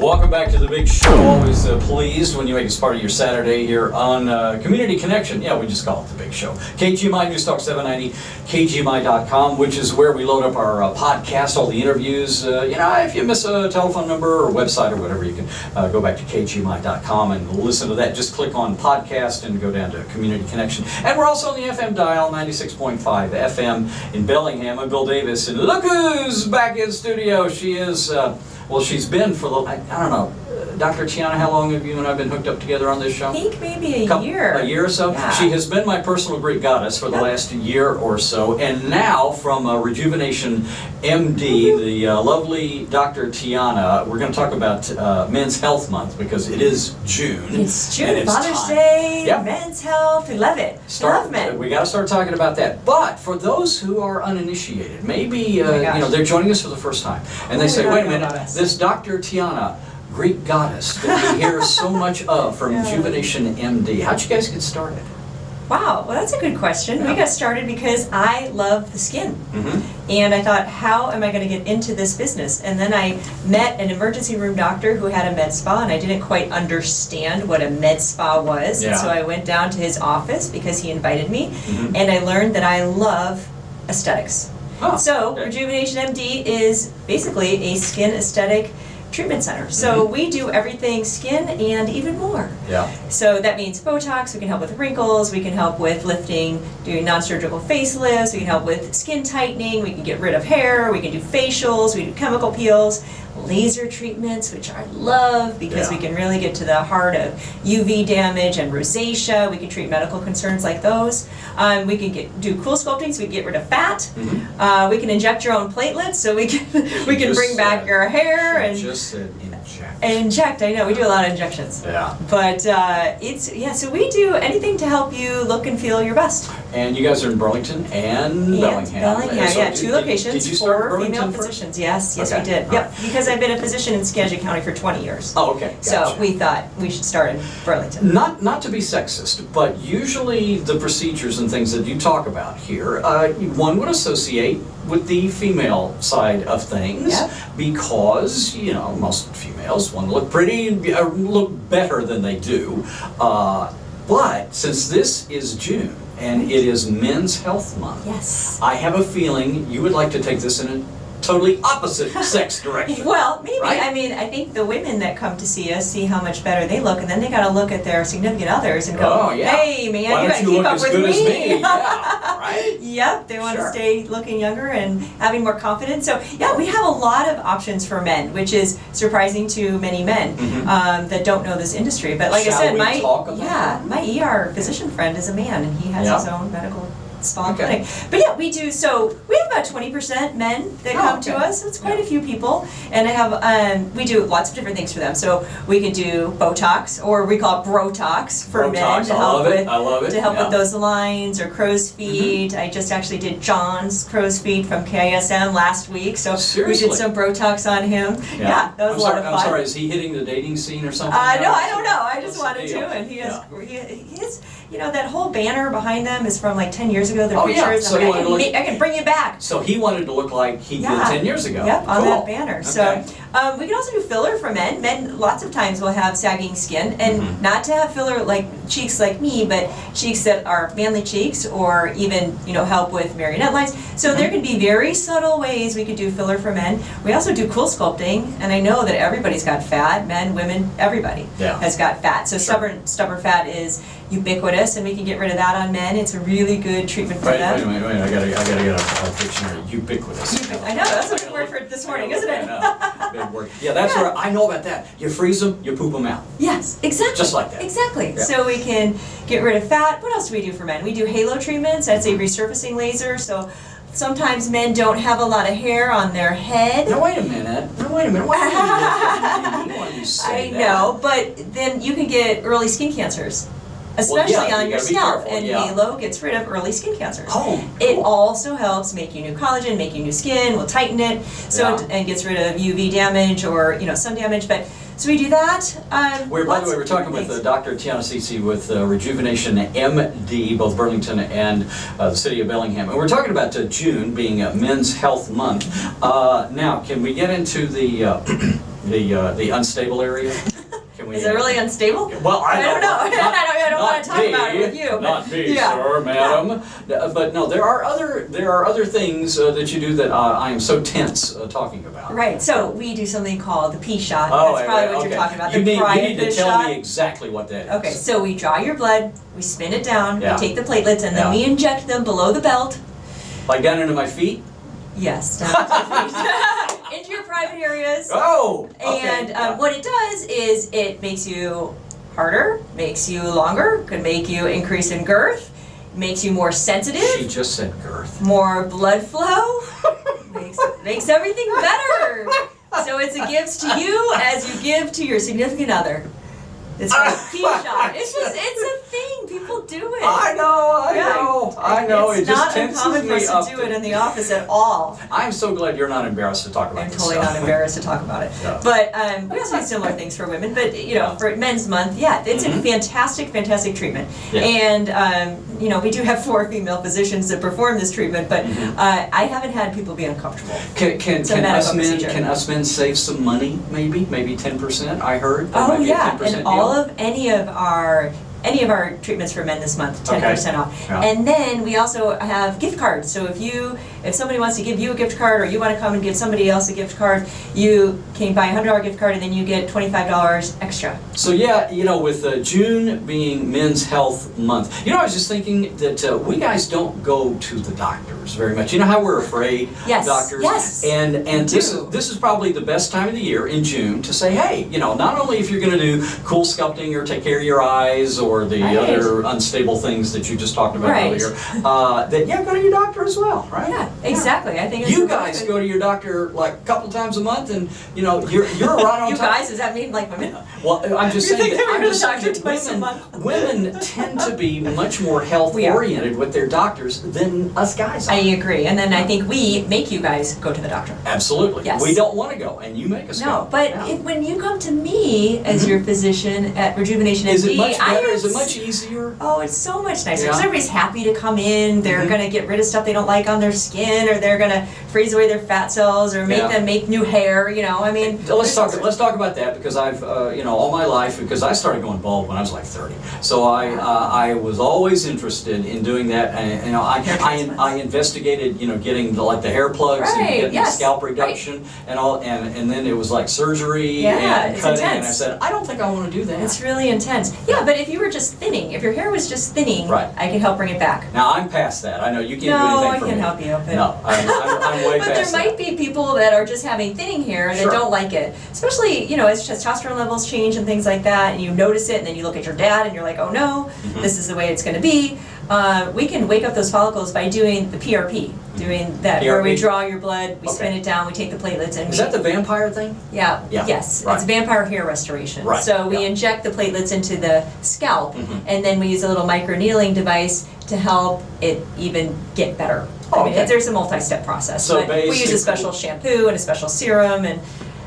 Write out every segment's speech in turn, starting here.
Welcome back to the big show. Always pleased when you make us part of your Saturday here on Community Connection. Yeah, we just call it the big show. KGMI News Talk 790, KGMI.com, which is where we load up our podcast, all the interviews. If you miss a telephone number or website or whatever, you can go back to KGMI.com and listen to that. Just click on podcast and go down to Community Connection. And we're also on the FM dial, 96.5 FM in Bellingham. I'm Bill Davis, and look who's back in studio. She is... she's been for, I don't know, Dr. Tianna, how long have you and I been hooked up together on this show? I think maybe a year. A year or so? Yeah. She has been my personal Greek goddess for the last year or so. And now from RejuvenationMD, the lovely Dr. Tianna, we're going to talk about Men's Health Month because it is June. It's June, Father's Day, yep. Men's Health, we love it. Love men. We got to start talking about that. But for those who are uninitiated, maybe they're joining us for the first time, and they say, wait a minute, this Dr. Tianna, Greek goddess that we hear so much of from RejuvenationMD. How'd you guys get started? Wow, well that's a good question. We got started because I love the skin. And I thought, how am I going to get into this business? And then I met an emergency room doctor who had a med spa, and I didn't quite understand what a med spa was. And so I went down to his office because he invited me, and I learned that I love aesthetics. So RejuvenationMD is basically a skin aesthetic treatment center. So we do everything skin and even more. So that means Botox, we can help with wrinkles, we can help with lifting, doing non-surgical facelifts, we can help with skin tightening, we can get rid of hair, we can do facials, we do chemical peels, laser treatments, which I love because we can really get to the heart of UV damage and rosacea. We can treat medical concerns like those. We can do cool sculpting, so we can get rid of fat. We can inject your own platelets, so we can bring back your hair and just said inject. Inject, I know, we do a lot of injections. But so we do anything to help you look and feel your best. And you guys are in Burlington and Bellingham. Two locations. Did you start for Burlington female first? physicians. Yes, we did. Yep, because I've been a physician in Skagit County for 20 years. Oh, okay. Gotcha. So we thought we should start in Burlington. Not to be sexist, but usually the procedures and things that you talk about here, one would associate with the female side of things because, most females want to look pretty, look better than they do. But since this is June and it is Men's Health Month, I have a feeling you would like to take this in a totally opposite sex direction. Well, maybe. Right? I mean, I think the women that come to see us see how much better they look, and then they got to look at their significant others and go, hey, man, why you got to keep up with me. Right? Yep, they want to stay looking younger and having more confidence. So, we have a lot of options for men, which is surprising to many men that don't know this industry. But like I said, my ER physician friend is a man, and he has his own medical spa clinic. But we do, so we have about 20% men that come to us. So it's quite a few people. And I have, we do lots of different things for them. So we can do Botox, or we call it Brotox for men to help with those lines, or crow's feet. I just actually did John's crow's feet from KSM last week. So we did some Brotox on him. That was a lot of fun. I'm sorry, is he hitting the dating scene or something? No, I don't know. I just wanted to. And he has, that whole banner behind them is from like 10 years ago. Their pictures. So I can bring you back. So he wanted to look like he did 10 years ago. Yep, on that banner. So we can also do filler for men. Men lots of times will have sagging skin, and not to have filler like cheeks like me, but cheeks that are manly cheeks, or even help with marionette lines. So there can be very subtle ways we could do filler for men. We also do cool sculpting, and I know that everybody's got fat, men, women, everybody has got fat. So stubborn fat is ubiquitous, and we can get rid of that on men. It's a really good treatment for them. Wait, I gotta get a dictionary. Ubiquitous. I know, that's a good word for this morning, isn't it? Big word. Yeah, that's where I know about that. You freeze them, you poop them out. Yes, exactly. Just like that. Exactly. So we can get rid of fat. What else do we do for men? We do halo treatments. That's a resurfacing laser. So sometimes men don't have a lot of hair on their head. Now wait a minute. Why do you say that? I know, but then you can get early skin cancers. Especially on your scalp, and Halo gets rid of early skin cancers. It also helps make you new collagen, make you new skin, will tighten it, so and gets rid of UV damage or sun damage. But So we do that. By the way, we're talking with Dr. Tianna Tsitsis with RejuvenationMD, both Burlington and the city of Bellingham. And we're talking about June being Men's Health Month. Now, can we get into the unstable area? Is it really unstable? Well, I don't know. I don't want to talk about it with you. Not me, sir, madam. But no, there are other things that you do that I am so tense talking about. Right. So we do something called the P shot. Oh, That's probably what you're talking about. You need to private tell shot. me exactly what that is. Okay. So we draw your blood, we spin it down, Yeah. we take the platelets, and then we inject them below the belt. Like down into my feet? Yes, down to your feet. Into your private areas. Oh! Okay. And what it does is it makes you harder, makes you longer, could make you increase in girth, makes you more sensitive. She just said girth. More blood flow, makes everything better. So it's a gift to you as you give to your significant other. It's called P shot. It's a thing. People do it. I know. It's It just not tenses uncommon for me us up. to do it in the office at all. I'm so glad you're not embarrassed to talk about I'm this totally stuff. not embarrassed to talk about it. Yeah. But we also do similar things for women. But for Men's Month, it's a fantastic treatment. Yeah. And we do have 4 female physicians that perform this treatment, but I haven't had people be uncomfortable. Can us men save some money? Maybe 10%. I heard. There might be a 10% and deal. all of any of our treatments for men this month, 10% off. Yeah. And then we also have gift cards. So if somebody wants to give you a gift card, or you want to come and give somebody else a gift card, you can buy a $100 gift card and then you get $25 extra. So with June being Men's Health Month, I was just thinking that we guys don't go to the doctors very much. You know how we're afraid of doctors? Yes. And this is probably the best time of the year in June to say, hey, not only if you're going to do cool sculpting or take care of your eyes or the other unstable things that you just talked about earlier, go to your doctor as well, right? Yeah, exactly. I think it's you guys go to your doctor like a couple times a month, and you're right on you top. guys, does that mean like women? Well, I'm just You saying think they were I'm just the doctor saying twice a that month? women tend to be much more health oriented with their doctors than us guys are. I agree. And then I think we make you guys go to the doctor. Absolutely. Yes. We don't want to go, and you make us go. No, but when you come to me as your physician at Rejuvenation Is MD, it much better? Is it much easier? Oh, it's so much nicer because Yeah. everybody's happy to come in. They're going to get rid of stuff they don't like on their skin, or they're going to freeze away their fat cells, or make them make new hair. Let's talk about that, because I've all my life, because I started going bald when I was like 30. So I was always interested in doing that, and I investigated getting the hair plugs and getting the scalp reduction and all, and then it was like surgery and it's cutting, intense. and I said I don't think I want to do that. It's really intense. Yeah, but if you were just thinning, if your hair was just thinning, I could help bring it back. Now I'm past that. I know you can't do anything for me. No, I can help you. But no, I'm way but past there might be people that are just having thinning hair that don't like it. Especially, as testosterone levels change and things like that, and you notice it, and then you look at your dad and you're like, oh no, this is the way it's going to be. We can wake up those follicles by doing the PRP, doing that where we draw your blood, we spin it down, we take the platelets, and is that the vampire thing? Yeah. Yes. Right. It's vampire hair restoration. Right. So we inject the platelets into the scalp, and then we use a little micro needling device to help it even get better. There's a multi-step process. So but we use a special shampoo and a special serum, and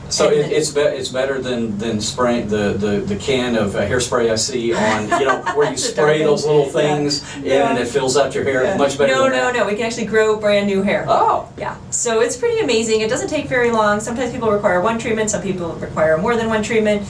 so it's better than spraying the can of hairspray I see on where you spray those little things in and it fills out your hair. It's much better. No. We can actually grow brand new hair. Oh. Yeah. So it's pretty amazing. It doesn't take very long. Sometimes people require one treatment. Some people require more than one treatment.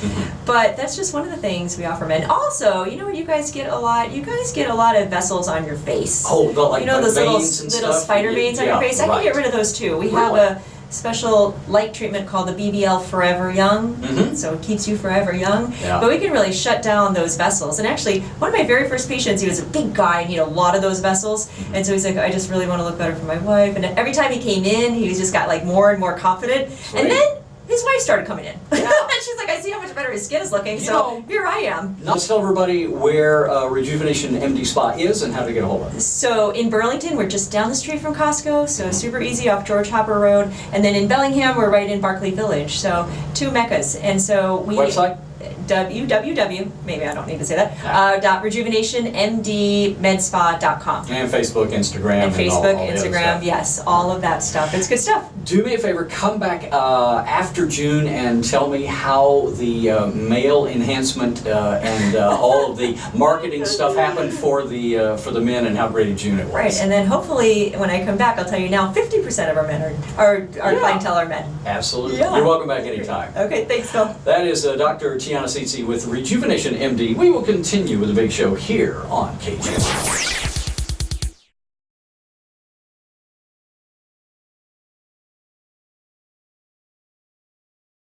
But that's just one of the things we offer men. Also, you guys get a lot. You guys get a lot of vessels on your face. Oh, those little spider veins on your face. I can get rid of those too. We have a special light treatment called the BBL Forever Young, so it keeps you forever young. Yeah. But we can really shut down those vessels. And actually, one of my very first patients, he was a big guy and he had a lot of those vessels. And so he's like, I just really want to look better for my wife. And every time he came in, he just got more and more confident. Sweet. And then his wife started coming in. Yeah. And she's like, I see how much better his skin is looking, so here I am. Let's tell everybody where Rejuvenation MD Spa is and how to get a hold of it. So in Burlington, we're just down the street from Costco, so super easy off George Hopper Road. And then in Bellingham, we're right in Barclay Village, so 2 meccas. And so we... Website? www, maybe I don't need to say that, .rejuvenationMDmedspa.com. And Facebook, Instagram, And Facebook, all the other Instagram, stuff. yes, all of that stuff. It's good stuff. Do me a favor, come back after June and tell me how the male enhancement and all of the marketing stuff happened for the men and how great a June it was. Right, and then hopefully when I come back, I'll tell you now 50% of our men are clientele are men. Absolutely. Yeah. You're welcome back anytime. Okay, thanks, Phil. That is Dr. Tianna Tsitsis with Rejuvenation MD. We will continue with the big show here on KGMI.